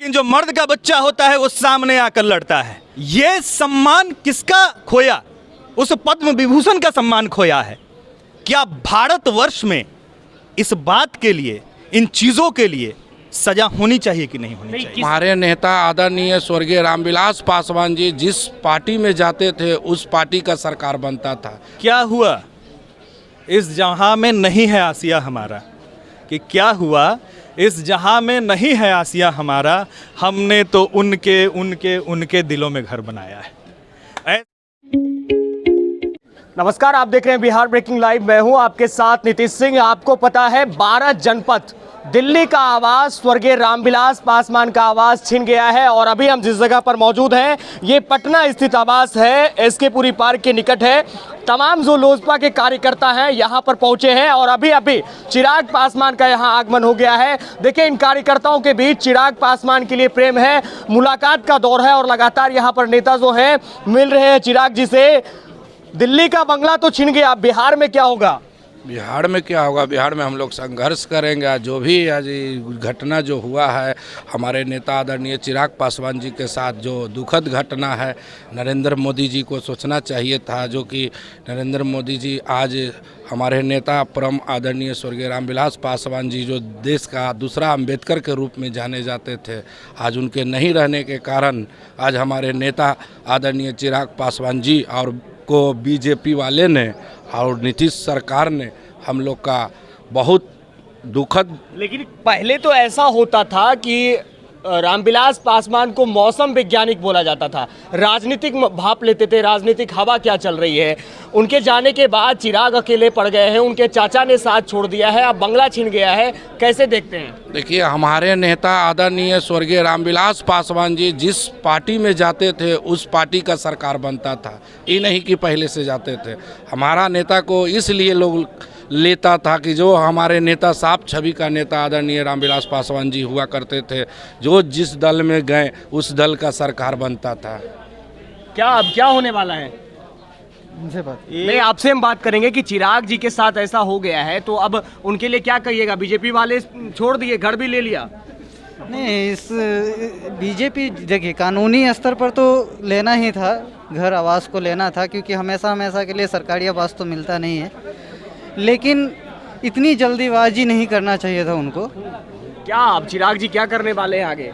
लेकिन जो मर्द का बच्चा होता है वो सामने आकर लड़ता है। ये सम्मान किसका खोया? उस पद्म विभूषण का सम्मान खोया है। क्या भारतवर्ष में इस बात के लिए, इन चीज़ों के लिए सजा होनी चाहिए कि नहीं होनी चाहिए? हमारे नेता आदरणीय स्वर्गीय रामविलास पासवान जी जिस पार्टी में जाते थे उस पार्टी का सरकार बनता था। क्या हुआ इस जहां में नहीं है आसिया हमारा, कि क्या हुआ इस जहां में नहीं है आसिया हमारा, हमने तो उनके उनके उनके दिलों में घर बनाया है। नमस्कार, आप देख रहे हैं बिहार ब्रेकिंग लाइव। मैं हूं आपके साथ नीतीश सिंह। आपको पता है 12 जनपद दिल्ली का आवाज, स्वर्गीय रामविलास पासवान का आवाज छिन गया है। और अभी हम जिस जगह पर मौजूद हैं ये पटना स्थित आवास है, एसके पुरी पार्क के निकट है। तमाम जो लोजपा के कार्यकर्ता हैं यहाँ पर पहुंचे हैं और अभी अभी चिराग पासवान का यहाँ आगमन हो गया है। देखिए, इन कार्यकर्ताओं के बीच चिराग पासवान के लिए प्रेम है, मुलाकात का दौर है और लगातार यहाँ पर नेता जो हैं मिल रहे हैं चिराग जी से। दिल्ली का बंगला तो छिन गया, बिहार में क्या होगा? बिहार में क्या होगा? बिहार में हम लोग संघर्ष करेंगे। जो भी आज घटना जो हुआ है हमारे नेता आदरणीय चिराग पासवान जी के साथ, जो दुखद घटना है, नरेंद्र मोदी जी को सोचना चाहिए था। जो कि नरेंद्र मोदी जी आज हमारे नेता परम आदरणीय स्वर्गीय रामविलास पासवान जी जो देश का दूसरा अंबेडकर के रूप में जाने जाते थे, आज उनके नहीं रहने के कारण आज हमारे नेता आदरणीय चिराग पासवान जी और को बीजेपी वाले ने और नीतीश सरकार ने हम लोग का बहुत दुखद। लेकिन पहले तो ऐसा होता था कि रामविलास पासवान को मौसम वैज्ञानिक बोला जाता था, राजनीतिक भाप लेते थे, राजनीतिक हवा क्या चल रही है। उनके जाने के बाद चिराग अकेले पड़ गए हैं, उनके चाचा ने साथ छोड़ दिया है, अब बंगला छिन गया है। कैसे देखते हैं? देखिए, हमारे नेता आदरणीय स्वर्गीय रामविलास पासवान जी जिस पार्टी में जाते थे उस पार्टी का सरकार बनता था, ये नहीं कि पहले से जाते थे। हमारा नेता को इसलिए लोग लेता था कि जो हमारे नेता साफ छवि का नेता आदरणीय रामविलास पासवान जी हुआ करते थे, जो जिस दल में गए उस दल का सरकार बनता था। क्या अब क्या होने वाला है? नहीं, आपसे हम बात करेंगे कि चिराग जी के साथ ऐसा हो गया है तो अब उनके लिए क्या कहिएगा? बीजेपी वाले छोड़ दिए, घर भी ले लिया। नहीं, इस बीजेपी देखिए कानूनी स्तर पर तो लेना ही था, घर आवास को लेना था, क्योंकि हमेशा हमेशा के लिए सरकारी आवास तो मिलता नहीं है। लेकिन इतनी जल्दीबाजी नहीं करना चाहिए था उनको। क्या अब चिराग जी क्या करने वाले हैं आगे?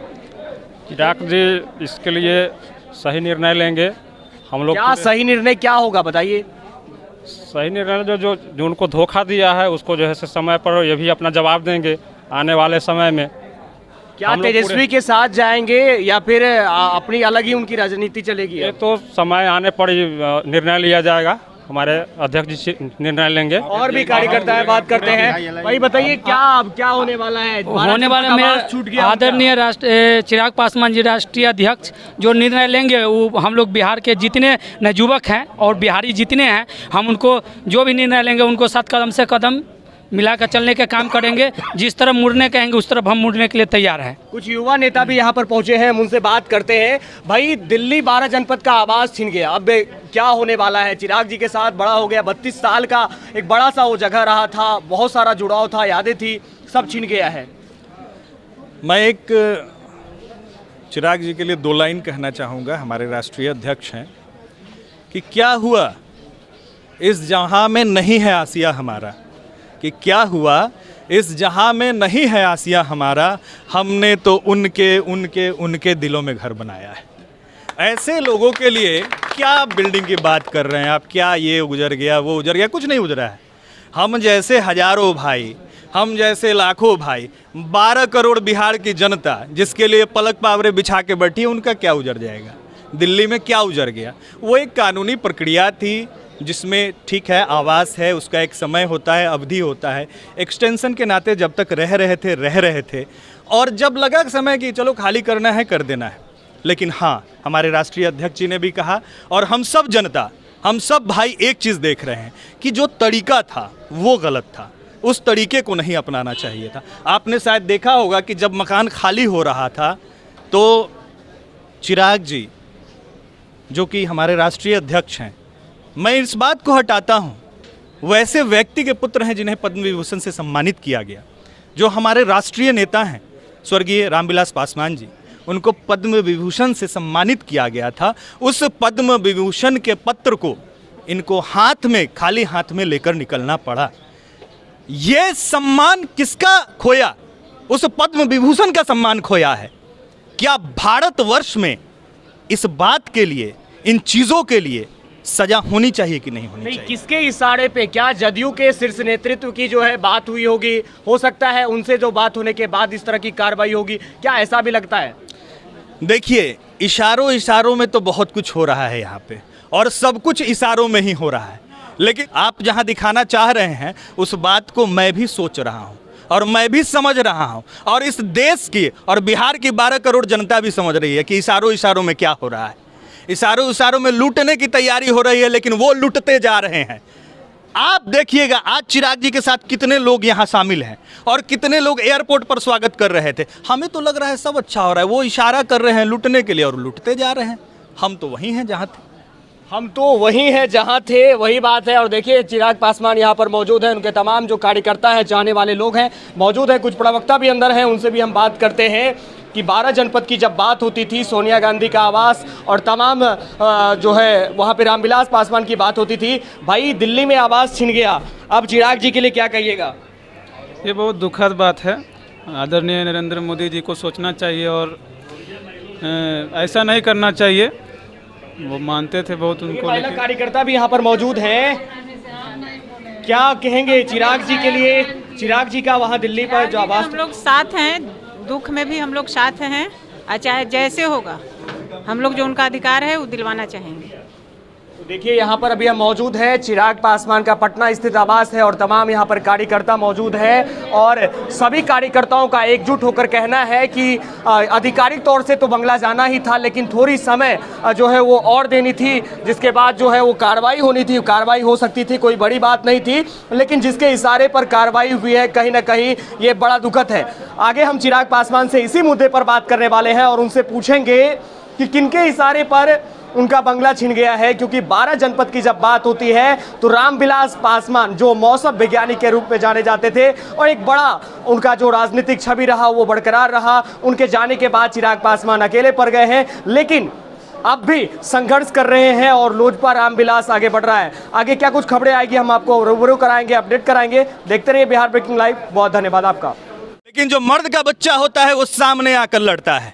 चिराग जी इसके लिए सही निर्णय लेंगे। हम लोग क्या सही निर्णय क्या होगा बताइए? सही निर्णय जो उनको धोखा दिया है उसको जो है समय पर ये भी अपना जवाब देंगे आने वाले समय में। क्या तेजस्वी के साथ जाएंगे या फिर अपनी अलग ही उनकी राजनीति चलेगी? ये तो समय आने पर ही निर्णय लिया जाएगा, हमारे अध्यक्ष जी निर्णय लेंगे। और भी कार्यकर्ता है, बात करते हैं। भाई बताइए क्या होने वाला है? होने वाला मेरे आदरणीय चिराग पासवान जी राष्ट्रीय अध्यक्ष जो निर्णय लेंगे वो हम लोग बिहार के जितने युवक हैं और बिहारी जितने हैं, हम उनको जो भी निर्णय लेंगे उनको साथ कदम से कदम मिलाकर चलने का काम करेंगे। जिस तरफ मुड़ने कहेंगे उस तरफ हम मुड़ने के लिए तैयार हैं। कुछ युवा नेता भी यहाँ पर पहुँचे हैं, हम उनसे बात करते हैं। भाई, दिल्ली 12 जनपद का आवाज़ छिन गया, अब क्या होने वाला है? चिराग जी के साथ बड़ा हो गया, 32 साल का एक बड़ा सा वो जगह रहा था, बहुत सारा जुड़ाव था, यादें थी, सब छिन गया है। मैं एक चिराग जी के लिए 2 लाइन कहना चाहूँगा, हमारे राष्ट्रीय अध्यक्ष हैं, कि क्या हुआ इस जहां में नहीं है आसिया हमारा, कि क्या हुआ इस जहां में नहीं है आसिया हमारा, हमने तो उनके उनके उनके दिलों में घर बनाया है। ऐसे लोगों के लिए क्या बिल्डिंग की बात कर रहे हैं आप? क्या ये गुजर गया, वो गुजर गया? कुछ नहीं गुजरा है। हम जैसे हजारों भाई, हम जैसे लाखों भाई, 12 करोड़ बिहार की जनता जिसके लिए पलक पावरे बिछा के बैठी है, उनका क्या उजर जाएगा? दिल्ली में क्या उजर गया? वो एक कानूनी प्रक्रिया थी जिसमें ठीक है आवास है, उसका एक समय होता है, अवधि होता है। एक्सटेंशन के नाते जब तक रह रहे थे और जब लगा समय कि चलो खाली करना है कर देना है। लेकिन हाँ, हमारे राष्ट्रीय अध्यक्ष जी ने भी कहा और हम सब जनता, हम सब भाई एक चीज़ देख रहे हैं कि जो तरीका था वो गलत था, उस तरीके को नहीं अपनाना चाहिए था। आपने शायद देखा होगा कि जब मकान खाली हो रहा था तो चिराग जी जो कि हमारे राष्ट्रीय अध्यक्ष हैं, मैं इस बात को हटाता हूं, वैसे व्यक्ति के पुत्र हैं जिन्हें पद्म विभूषण से सम्मानित किया गया, जो हमारे राष्ट्रीय नेता हैं स्वर्गीय रामविलास पासवान जी, उनको पद्म विभूषण से सम्मानित किया गया था, उस पद्म विभूषण के पत्र को इनको हाथ में, खाली हाथ में लेकर निकलना पड़ा। ये सम्मान किसका खोया? उस पद्म विभूषण का सम्मान खोया है। क्या भारतवर्ष में इस बात के लिए, इन चीज़ों के लिए सजा होनी चाहिए कि नहीं होनी चाहिए? किसके इशारे पे? क्या जदयू के शीर्ष नेतृत्व की जो है बात हुई होगी? हो सकता है उनसे जो बात होने के बाद इस तरह की कार्रवाई होगी, क्या ऐसा भी लगता है? देखिए, इशारों में तो बहुत कुछ हो रहा है यहाँ पे, और सब कुछ इशारों में ही हो रहा है। लेकिन आप जहाँ दिखाना चाह रहे हैं उस बात को मैं भी सोच रहा हूँ और मैं भी समझ रहा हूँ, और इस देश की और बिहार की 12 करोड़ जनता भी समझ रही है कि इशारों में क्या हो रहा है। इशारों में लूटने की तैयारी हो रही है, लेकिन वो लूटते जा रहे हैं। आप देखिएगा आज चिराग जी के साथ कितने लोग यहाँ शामिल हैं और कितने लोग एयरपोर्ट पर स्वागत कर रहे थे। हमें तो लग रहा है सब अच्छा हो रहा है, वो इशारा कर रहे हैं लूटने के लिए और लूटते जा रहे हैं। हम तो वहीं हैं जहाँ थे, हम तो वही हैं जहां थे, वही बात है। और देखिए चिराग पासवान यहां पर मौजूद हैं, उनके तमाम जो कार्यकर्ता हैं, चाहने वाले लोग हैं मौजूद हैं, कुछ प्रवक्ता भी अंदर हैं, उनसे भी हम बात करते हैं कि 12 जनपद की जब बात होती थी, सोनिया गांधी का आवास और तमाम जो है वहां पे रामविलास पासवान की बात होती थी। भाई दिल्ली में आवास छिन गया, अब चिराग जी के लिए क्या कहिएगा? ये बहुत दुखद बात है। आदरणीय नरेंद्र मोदी जी को सोचना चाहिए और ऐसा नहीं करना चाहिए। वो मानते थे बहुत उनको। महिला कार्यकर्ता भी यहाँ पर मौजूद हैं, क्या कहेंगे चिराग जी के लिए? चिराग जी का वहाँ दिल्ली पर जो आवास, हम लोग साथ हैं, दुख में भी हम लोग साथ हैं, चाहे जैसे होगा हम लोग जो उनका अधिकार है वो दिलवाना चाहेंगे। देखिए यहाँ पर अभी हम मौजूद हैं, चिराग पासवान का पटना स्थित आवास है और तमाम यहाँ पर कार्यकर्ता मौजूद हैं और सभी कार्यकर्ताओं का एकजुट होकर कहना है कि आधिकारिक तौर से तो बंगला जाना ही था, लेकिन थोड़ी समय जो है वो और देनी थी, जिसके बाद जो है वो कार्रवाई होनी थी। कार्रवाई हो सकती थी, कोई बड़ी बात नहीं थी, लेकिन जिसके इशारे पर कार्रवाई हुई है कहीं ना कहीं ये बड़ा दुखद है। आगे हम चिराग पासवान से इसी मुद्दे पर बात करने वाले हैं और उनसे पूछेंगे कि किनके इशारे पर उनका बंगला छिन गया है, क्योंकि 12 जनपद की जब बात होती है तो रामविलास पासवान जो मौसम वैज्ञानिक के रूप में जाने जाते थे और एक बड़ा उनका जो राजनीतिक छवि रहा वो बरकरार रहा। उनके जाने के बाद चिराग पासवान अकेले पड़ गए हैं, लेकिन अब भी संघर्ष कर रहे हैं और लोजपा रामविलास आगे बढ़ रहा है। आगे क्या कुछ खबरें आएगी हम आपको रूबरू कराएंगे, अपडेट कराएंगे। देखते रहिए बिहार ब्रेकिंग लाइव। बहुत धन्यवाद आपका। लेकिन जो मर्द का बच्चा होता है वो सामने आकर लड़ता है।